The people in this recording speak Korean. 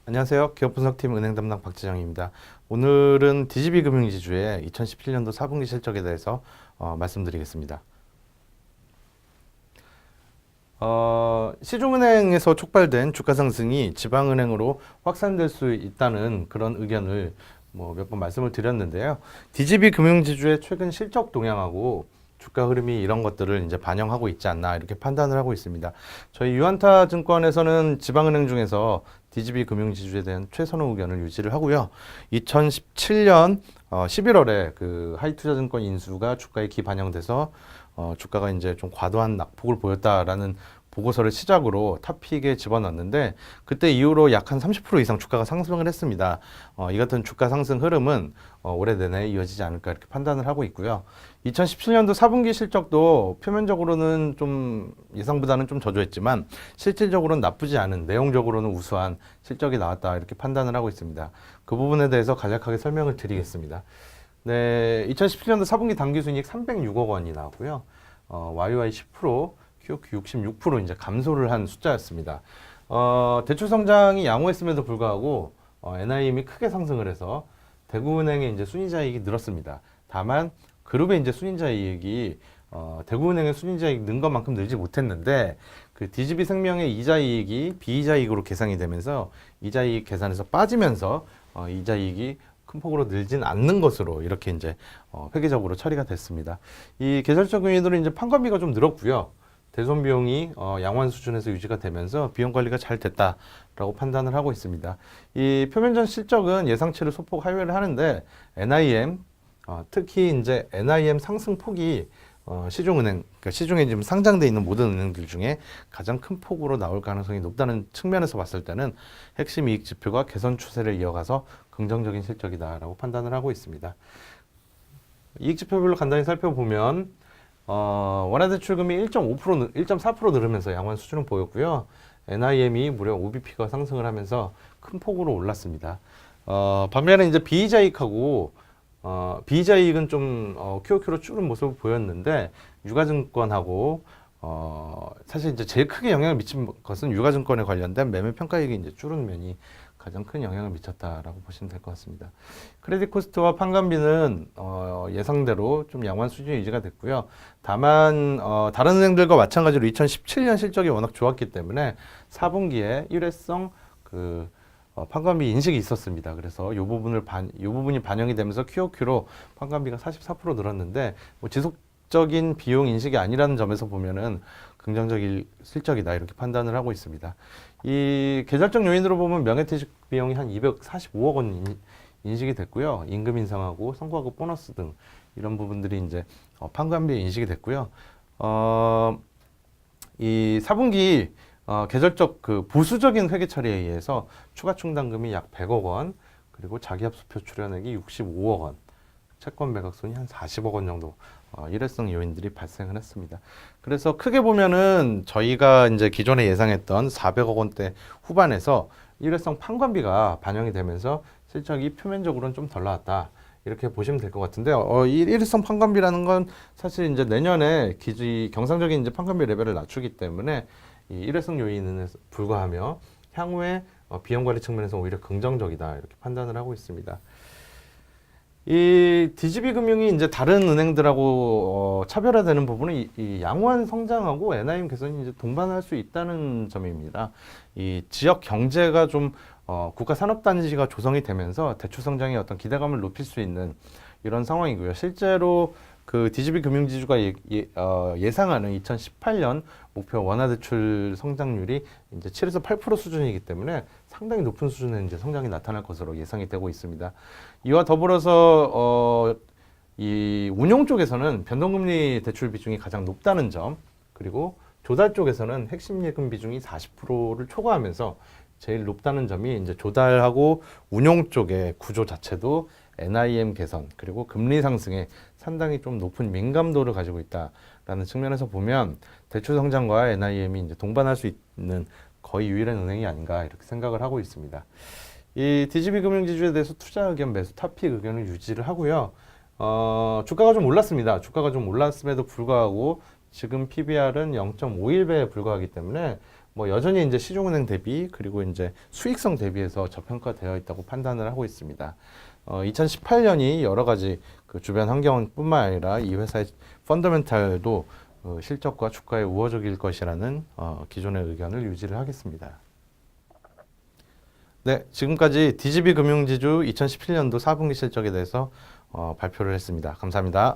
안녕하세요. 기업분석팀 은행 담당 박지정입니다. 오늘은 DGB 금융지주의 2017년도 4분기 실적에 대해서 말씀드리겠습니다. 시중은행에서 촉발된 주가 상승이 지방은행으로 확산될 수 있다는 그런 의견을 몇 번 말씀을 드렸는데요. DGB 금융지주의 최근 실적 동향하고 주가 흐름이 이런 것들을 이제 반영하고 있지 않나 이렇게 판단을 하고 있습니다. 저희 유안타 증권에서는 지방은행 중에서 DGB 금융지주에 대한 최선호 의견을 유지를 하고요. 2017년 11월에 그 하이투자증권 인수가 주가에 기반영돼서 주가가 이제 좀 과도한 낙폭을 보였다라는 보고서를 시작으로 탑픽에 집어넣었는데 그때 이후로 약 한 30% 이상 주가가 상승을 했습니다. 이 같은 주가 상승 흐름은 올해 내내 이어지지 않을까 이렇게 판단을 하고 있고요. 2017년도 4분기 실적도 표면적으로는 좀 예상보다는 좀 저조했지만 실질적으로는 나쁘지 않은 내용적으로는 우수한 실적이 나왔다 이렇게 판단을 하고 있습니다. 그 부분에 대해서 간략하게 설명을 드리겠습니다. 네, 2017년도 4분기 당기순이익 306억 원이 나왔고요. YOY 10%, QOQ 66% 이제 감소를 한 숫자였습니다. 대출 성장이 양호했음에도 불구하고 NIM이 크게 상승을 해서 대구은행의 이제 순이자이익이 늘었습니다. 다만 그룹의 이제 순이자이익이 대구은행의 순이자이익 는 것만큼 늘지 못했는데 그 DGB 생명의 이자이익이 비이자이익으로 계산이 되면서 이자이익 계산에서 빠지면서 이자이익이 큰 폭으로 늘진 않는 것으로 이렇게 이제 회계적으로 처리가 됐습니다. 이 계절적 요인으로 이제 판관비가 좀 늘었고요. 대손 비용이 양호한 수준에서 유지가 되면서 비용 관리가 잘 됐다라고 판단을 하고 있습니다. 이 표면전 실적은 예상치를 소폭 하회를 하는데 NIM 특히 이제 NIM 상승 폭이 시중은행, 그러니까 시중에 지금 상장돼 있는 모든 은행들 중에 가장 큰 폭으로 나올 가능성이 높다는 측면에서 봤을 때는 핵심 이익 지표가 개선 추세를 이어가서 긍정적인 실적이다라고 판단을 하고 있습니다. 이익 지표별로 간단히 살펴보면 원화대출금이 1.5%, 1.4% 늘으면서 양호한 수준을 보였고요. NIM이 무려 OBP가 상승을 하면서 큰 폭으로 올랐습니다. 반면에 이제 비이자이익하고 비이자이익은 좀 QOQ로 줄은 모습을 보였는데 유가증권하고 사실 이제 제일 크게 영향을 미친 것은 유가증권에 관련된 매매평가이익이 이제 줄은 면이 가장 큰 영향을 미쳤다라고 보시면 될 것 같습니다. 크레딧 코스트와 판관비는 예상대로 좀 양호한 수준이 유지가 됐고요. 다만 다른 은행들과 마찬가지로 2017년 실적이 워낙 좋았기 때문에 4분기에 일회성 판관비 인식이 있었습니다. 그래서 이 부분이 반영이 되면서 QOQ로 판관비가 44% 늘었는데 지속적인 비용 인식이 아니라는 점에서 보면은 긍정적인 실적이다 이렇게 판단을 하고 있습니다. 이 계절적 요인으로 보면 명예퇴직 비용이 한 245억 원 인식이 됐고요. 임금 인상하고 성과급 보너스 등 이런 부분들이 이제 판관비에 인식이 됐고요. 이 4분기 계절적 보수적인 회계 처리에 의해서 추가 충당금이 약 100억 원, 그리고 자기합수표 출연액이 65억 원, 채권 매각손이 한 40억 원 정도 일회성 요인들이 발생을 했습니다. 그래서 크게 보면은 저희가 이제 기존에 예상했던 400억 원대 후반에서 일회성 판관비가 반영이 되면서 실적이 표면적으로는 좀 덜 나왔다. 이렇게 보시면 될 것 같은데요. 이 일회성 판관비라는 건 사실 이제 내년에 경상적인 이제 판관비 레벨을 낮추기 때문에 이 일회성 요인에 불과하며 향후에 비용 관리 측면에서 오히려 긍정적이다 이렇게 판단을 하고 있습니다. 이 DGB 금융이 이제 다른 은행들하고 차별화되는 부분은 이 양호한 성장하고 NIM 개선이 이제 동반할 수 있다는 점입니다. 이 지역 경제가 좀 국가 산업단지가 조성이 되면서 대출 성장의 어떤 기대감을 높일 수 있는 이런 상황이고요. 실제로 그 DGB 금융지주가 예상하는 2018년 목표 원화대출 성장률이 이제 7에서 8% 수준이기 때문에 상당히 높은 수준의 이제 성장이 나타날 것으로 예상이 되고 있습니다. 이와 더불어서 이 운용 쪽에서는 변동금리 대출 비중이 가장 높다는 점, 그리고 조달 쪽에서는 핵심 예금 비중이 40%를 초과하면서 제일 높다는 점이 이제 조달하고 운용 쪽의 구조 자체도 NIM 개선 그리고 금리 상승에 상당히 좀 높은 민감도를 가지고 있다라는 측면에서 보면 대출 성장과 NIM이 이제 동반할 수 있는 거의 유일한 은행이 아닌가 이렇게 생각을 하고 있습니다. 이 DGB 금융지주에 대해서 투자 의견 매수 탑픽 의견을 유지를 하고요. 주가가 좀 올랐습니다. 주가가 좀 올랐음에도 불구하고 지금 PBR은 0.51배에 불과하기 때문에 뭐 여전히 이제 시중은행 대비 그리고 이제 수익성 대비해서 저평가되어 있다고 판단을 하고 있습니다. 2018년이 여러 가지 그 주변 환경뿐만 아니라 이 회사의 펀더멘탈도 실적과 주가에 우호적일 것이라는 기존의 의견을 유지를 하겠습니다. 네, 지금까지 DGB 금융지주 2017년도 4분기 실적에 대해서 발표를 했습니다. 감사합니다.